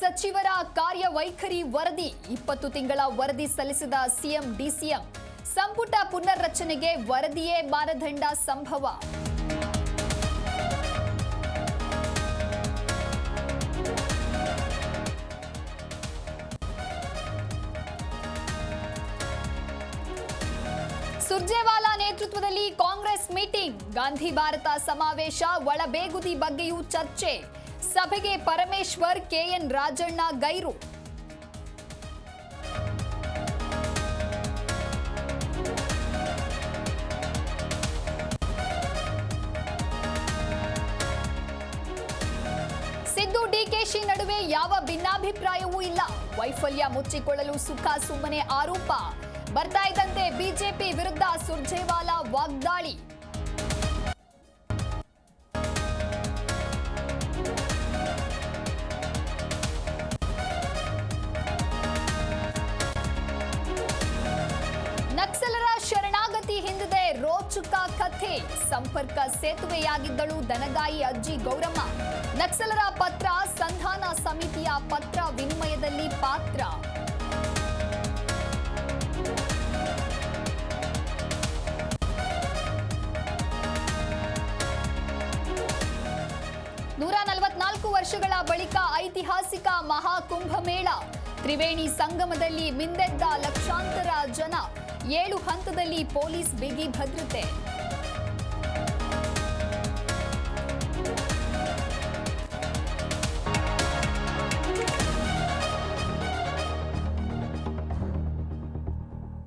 ಸಚಿವರ ಕಾರ್ಯವೈಖರಿ ವರದಿ 20 ತಿಂಗಳ ವರದಿ ಸಲ್ಲಿಸಿದ ಸಿಎಂ ಡಿಸಿಎಂ ಸಂಪುಟ ಪುನರ್ರಚನೆಗೆ ವರದಿಯೇ ಮಾನದಂಡ ಸಂಭವ. ಸುರ್ಜೇವಾಲಾ ನೇತೃತ್ವದಲ್ಲಿ ಕಾಂಗ್ರೆಸ್ ಮೀಟಿಂಗ್, ಗಾಂಧಿ ಭಾರತ ಸಮಾವೇಶ, ಒಳಬೇಗುದಿ ಬಗ್ಗೆಯೂ ಚರ್ಚೆ. ಸಭೆಗೆ ಪರಮೇಶ್ವರ್, ಕೆಎನ್ ರಾಜಣ್ಣ ಗೈರು. ಸಿದ್ದು ಡಿಕೆಶಿ ನಡುವೆ ಯಾವ ಭಿನ್ನಾಭಿಪ್ರಾಯವೂ ಇಲ್ಲ. ವೈಫಲ್ಯ ಮುಚ್ಚಿಕೊಳ್ಳಲು ಸುಖ ಸುಮ್ಮನೆ ಆರೋಪ. ಬರ್ತಾ ಇದ್ದಂತೆ ಬಿಜೆಪಿ ವಿರುದ್ಧ ಸುರ್ಜೇವಾಲಾ ವಾಗ್ದಾಳಿ. ನಕ್ಸಲರ ಶರಣಾಗತಿ ಹಿಂದಿದೆ ರೋಚಕ ಕಥೆ. ಸಂಪರ್ಕ ಸೇತುವೆಯಾಗಿದ್ದಳು ದನಗಾಯಿ ಅಜ್ಜಿ ಗೌರಮ್ಮ. ನಕ್ಸಲರ ಪತ್ರ, ಸಂಧಾನ ಸಮಿತಿಯ ಪತ್ರ ವಿನಿಮಯದಲ್ಲಿ ಪಾತ್ರ. ನೂರ 44 ವರ್ಷಗಳ ಬಳಿಕ ಐತಿಹಾಸಿಕ ಮಹಾಕುಂಭಮೇಳ. ತ್ರಿವೇಣಿ ಸಂಗಮದಲ್ಲಿ ಮಿಂದೆದ್ದ ಲಕ್ಷಾಂತರ ಜನ. 7 ಹಂತದಲ್ಲಿ ಪೊಲೀಸ್ ಬಿಗಿ ಭದ್ರತೆ.